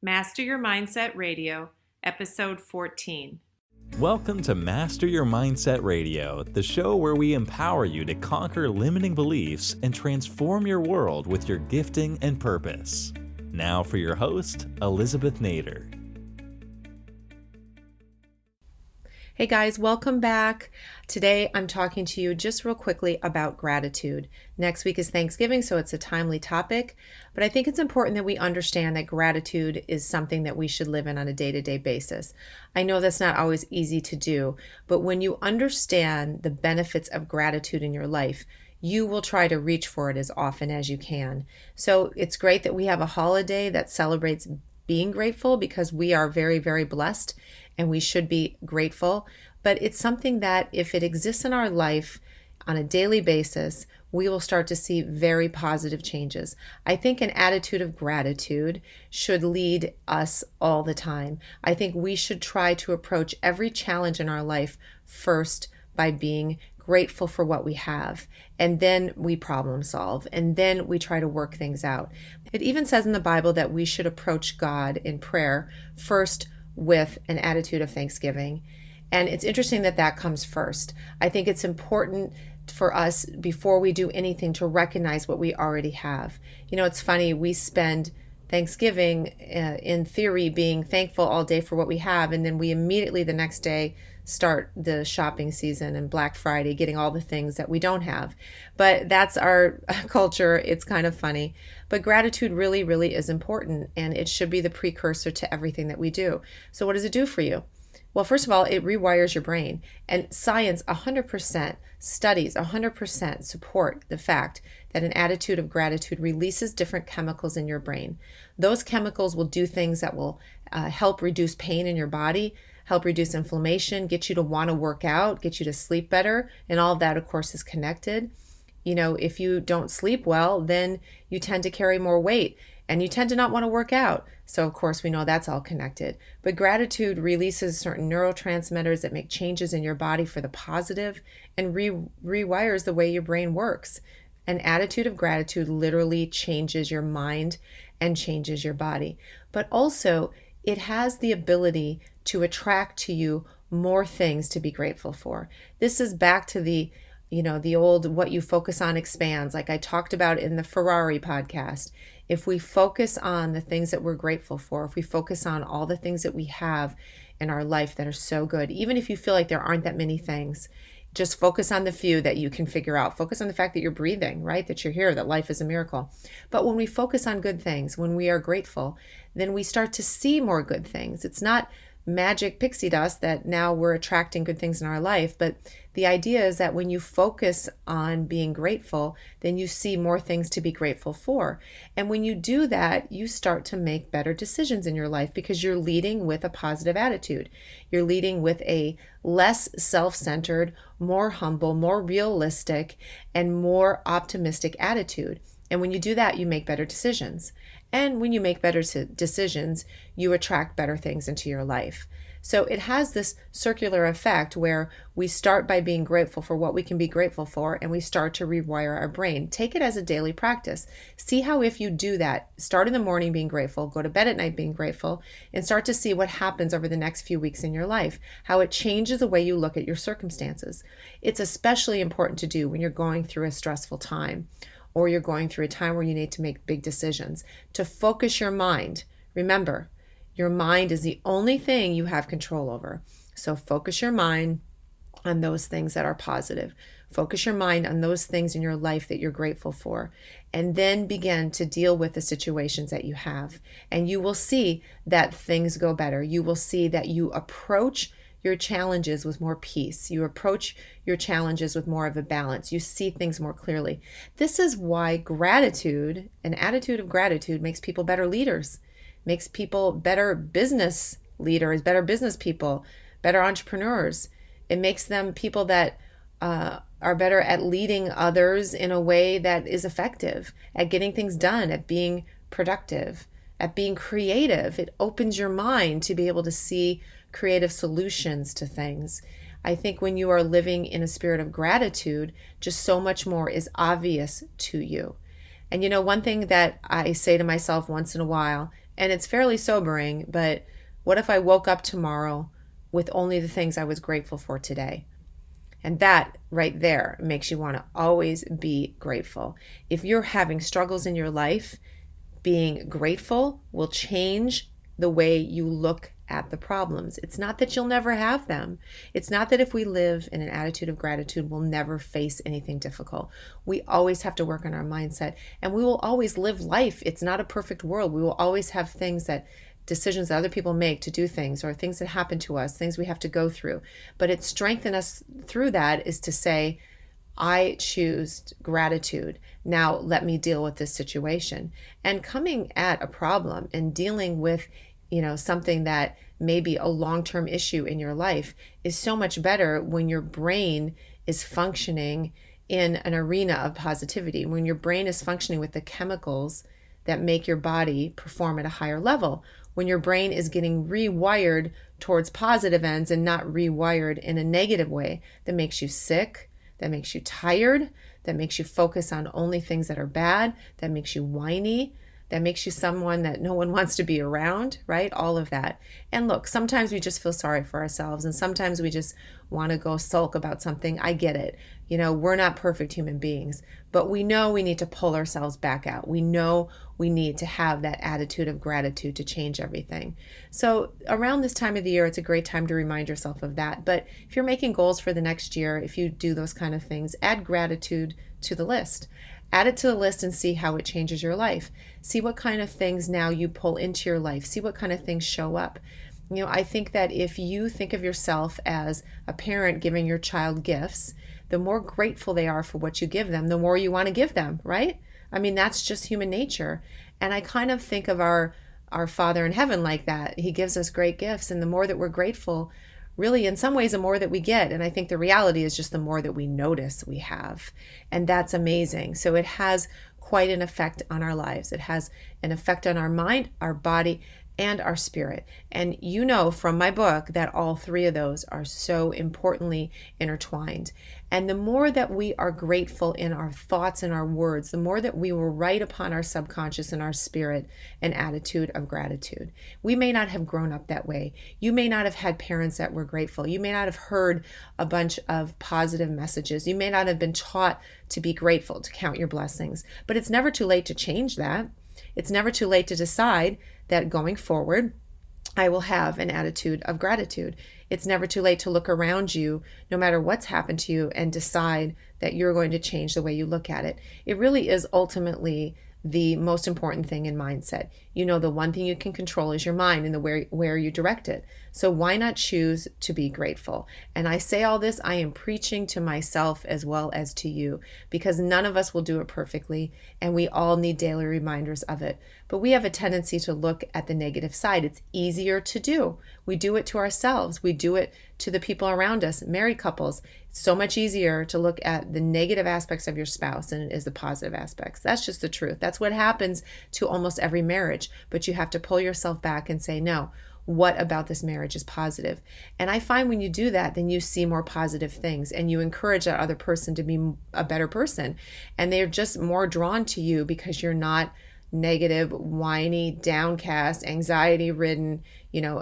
Master Your Mindset Radio, Episode 14. Welcome to Master Your Mindset Radio, the show where we empower you to conquer limiting beliefs and transform your world with your gifting and purpose. Now for your host, Elizabeth Nader. Hey guys, welcome back. Today I'm talking to you just real quickly about gratitude. Next week is Thanksgiving, so it's a timely topic, but I think it's important that we understand that gratitude is something that we should live in on a day-to-day basis. I know that's not always easy to do, but when you understand the benefits of gratitude in your life, you will try to reach for it as often as you can. So it's great that we have a holiday that celebrates being grateful because we are very, very blessed and we should be grateful. But it's something that if it exists in our life on a daily basis, we will start to see very positive changes. I think an attitude of gratitude should lead us all the time. I think we should try to approach every challenge in our life first by being grateful for what we have, and then we problem solve, and then we try to work things out. It even says in the Bible that we should approach God in prayer first with an attitude of thanksgiving. And it's interesting that that comes first. I think it's important for us before we do anything to recognize what we already have. You know, it's funny, we spend Thanksgiving in theory being thankful all day for what we have, and then we immediately the next day start the shopping season and Black Friday getting all the things that we don't have. But that's our culture. It's kind of funny. But gratitude really, really is important, and it should be the precursor to everything that we do. So what does it do for you? Well, first of all, it rewires your brain. And science 100% studies, 100% support the fact that an attitude of gratitude releases different chemicals in your brain. Those chemicals will do things that will help reduce pain in your body, help reduce inflammation, get you to want to work out, get you to sleep better. And all of that, of course, is connected. You know, if you don't sleep well, then you tend to carry more weight and you tend to not want to work out. So, of course, we know that's all connected. But gratitude releases certain neurotransmitters that make changes in your body for the positive and rewires the way your brain works. An attitude of gratitude literally changes your mind and changes your body. But also, it has the ability to attract to you more things to be grateful for. This is back to the old what you focus on expands, like I talked about in the Ferrari podcast. If we focus on the things that we're grateful for, if we focus on all the things that we have in our life that are so good, even if you feel like there aren't that many things, just focus on the few that you can figure out. Focus on the fact that you're breathing, right? That you're here, that life is a miracle. But when we focus on good things, when we are grateful, then we start to see more good things. It's not magic pixie dust that now we're attracting good things in our life, but the idea is that when you focus on being grateful, then you see more things to be grateful for. And when you do that, you start to make better decisions in your life because you're leading with a positive attitude. You're leading with a less self-centered, more humble, more realistic, and more optimistic attitude. And when you do that, you make better decisions. And when you make better decisions, you attract better things into your life. So it has this circular effect where we start by being grateful for what we can be grateful for, and we start to rewire our brain. Take it as a daily practice. See how if you do that, start in the morning being grateful, go to bed at night being grateful, and start to see what happens over the next few weeks in your life, how it changes the way you look at your circumstances. It's especially important to do when you're going through a stressful time, or you're going through a time where you need to make big decisions, to focus your mind. Remember, your mind is the only thing you have control over. So focus your mind on those things that are positive. Focus your mind on those things in your life that you're grateful for, and then begin to deal with the situations that you have. And you will see that things go better. You will see that you approach your challenges with more peace. You approach your challenges with more of a balance. You see things more clearly. This is why gratitude, an attitude of gratitude, makes people better leaders, makes people better business leaders, better business people, better entrepreneurs. It makes them people that are better at leading others in a way that is effective, at getting things done, at being productive, at being creative. It opens your mind to be able to see creative solutions to things. I think when you are living in a spirit of gratitude, just so much more is obvious to you. And you know, one thing that I say to myself once in a while, And it's fairly sobering, but what if I woke up tomorrow with only the things I was grateful for today? And that right there makes you want to always be grateful. If you're having struggles in your life, being grateful will change the way you look at the problems. It's not that you'll never have them. It's not that if we live in an attitude of gratitude, we'll never face anything difficult. We always have to work on our mindset, and we will always live life. It's not a perfect world. We will always have decisions that other people make to do things, or things that happen to us, things we have to go through. But it strengthens us through that is to say, I choose gratitude. Now let me deal with this situation. And coming at a problem and dealing with, something that may be a long-term issue in your life is so much better when your brain is functioning in an arena of positivity, when your brain is functioning with the chemicals that make your body perform at a higher level, when your brain is getting rewired towards positive ends and not rewired in a negative way that makes you sick, that makes you tired, that makes you focus on only things that are bad, that makes you whiny, that makes you someone that no one wants to be around, right? All of that. And look, sometimes we just feel sorry for ourselves, and sometimes we just want to go sulk about something. I get it. We're not perfect human beings, but we know we need to pull ourselves back out. We know we need to have that attitude of gratitude to change everything. So around this time of the year, it's a great time to remind yourself of that. But if you're making goals for the next year, if you do those kind of things, add gratitude to the list. Add it to the list and see how it changes your life. See what kind of things now you pull into your life. See what kind of things show up. I think that if you think of yourself as a parent giving your child gifts, the more grateful they are for what you give them, the more you want to give them, right? I mean, that's just human nature. And I kind of think of our Father in heaven like that. He gives us great gifts, and the more that we're grateful, really, in some ways, the more that we get. And I think the reality is just the more that we notice we have. And that's amazing. So it has quite an effect on our lives. It has an effect on our mind, our body, and our spirit. And from my book that all three of those are so importantly intertwined. And the more that we are grateful in our thoughts and our words, the more that we will write upon our subconscious and our spirit an attitude of gratitude. We may not have grown up that way. You may not have had parents that were grateful. You may not have heard a bunch of positive messages. You may not have been taught to be grateful, to count your blessings. But it's never too late to change that. It's never too late to decide that going forward, I will have an attitude of gratitude. It's never too late to look around you, no matter what's happened to you, and decide that you're going to change the way you look at it. It really is ultimately the most important thing in mindset. The one thing you can control is your mind and where you direct it. So why not choose to be grateful? And I say all this, I am preaching to myself as well as to you, because none of us will do it perfectly, and we all need daily reminders of it. But we have a tendency to look at the negative side. It's easier to do. We do it to ourselves. We do it to the people around us. Married couples, it's so much easier to look at the negative aspects of your spouse than it is the positive aspects. That's just the truth. That's what happens to almost every marriage. But you have to pull yourself back and say, no, what about this marriage is positive? And I find when you do that, then you see more positive things, and you encourage that other person to be a better person. And they're just more drawn to you because you're not negative, whiny, downcast, anxiety-ridden,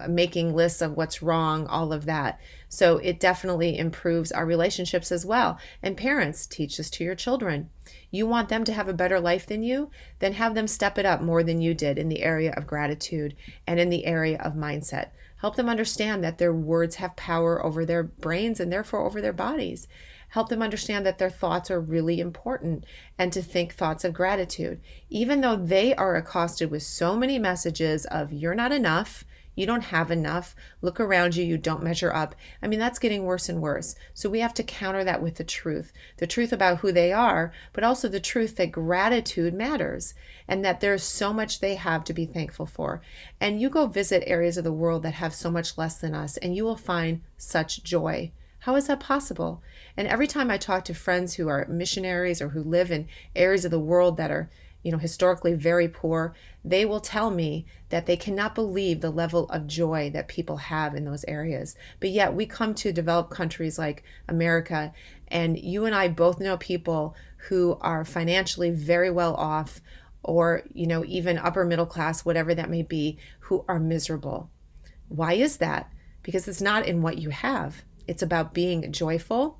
making lists of what's wrong, all of that. So it definitely improves our relationships as well. And parents, teach this to your children. You want them to have a better life than you, then have them step it up more than you did in the area of gratitude and in the area of mindset. Help them understand that their words have power over their brains and therefore over their bodies. Help them understand that their thoughts are really important and to think thoughts of gratitude. Even though they are accosted with so many messages of you're not enough, you don't have enough, look around you, you don't measure up. I mean, that's getting worse and worse. So we have to counter that with the truth about who they are, but also the truth that gratitude matters and that there's so much they have to be thankful for. And you go visit areas of the world that have so much less than us, and you will find such joy. How is that possible? And every time I talk to friends who are missionaries or who live in areas of the world that are, historically very poor, they will tell me that they cannot believe the level of joy that people have in those areas. But yet we come to developed countries like America, and you and I both know people who are financially very well off, or, even upper middle class, whatever that may be, who are miserable. Why is that? Because it's not in what you have. It's about being joyful,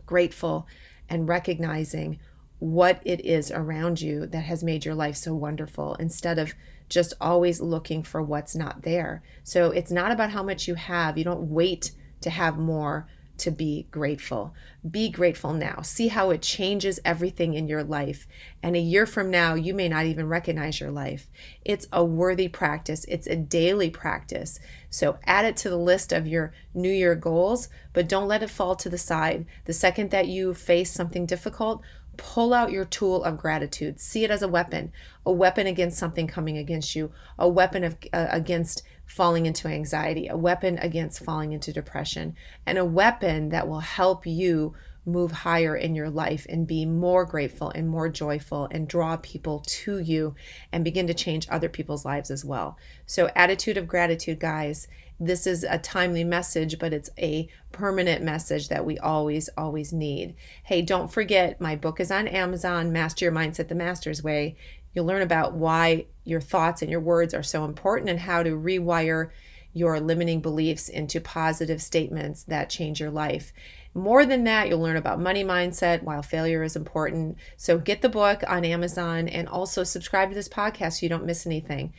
grateful, and recognizing what it is around you that has made your life so wonderful, instead of just always looking for what's not there. So it's not about how much you have. You don't wait to have more to be grateful. Be grateful now. See how it changes everything in your life. And a year from now, you may not even recognize your life. It's a worthy practice. It's a daily practice. So add it to the list of your New Year goals, but don't let it fall to the side. The second that you face something difficult, pull out your tool of gratitude. See it as a weapon against something coming against you, a weapon against falling into anxiety, a weapon against falling into depression, and a weapon that will help you move higher in your life and be more grateful and more joyful and draw people to you and begin to change other people's lives as well. So attitude of gratitude, guys. This is a timely message, but it's a permanent message that we always, always need. Hey, don't forget, my book is on Amazon, Master Your Mindset the Master's Way. You'll learn about why your thoughts and your words are so important and how to rewire your limiting beliefs into positive statements that change your life. More than that, you'll learn about money mindset, why failure is important. So get the book on Amazon and also subscribe to this podcast so you don't miss anything.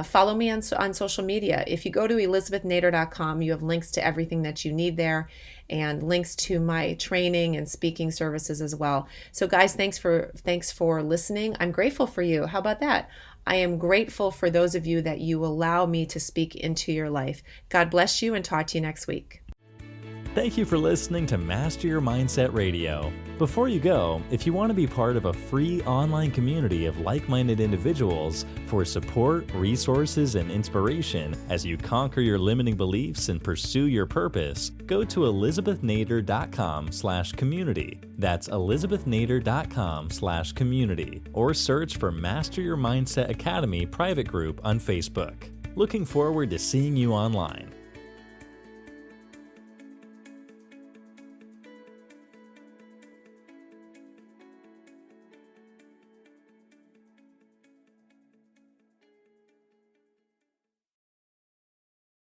Follow me on social media. If you go to elizabethnader.com, you have links to everything that you need there and links to my training and speaking services as well. So guys, thanks for listening. I'm grateful for you. How about that? I am grateful for those of you that you allow me to speak into your life. God bless you, and talk to you next week. Thank you for listening to Master Your Mindset Radio. Before you go, if you want to be part of a free online community of like-minded individuals for support, resources, and inspiration as you conquer your limiting beliefs and pursue your purpose, go to elizabethnader.com/community. That's elizabethnader.com/community, or search for Master Your Mindset Academy private group on Facebook. Looking forward to seeing you online.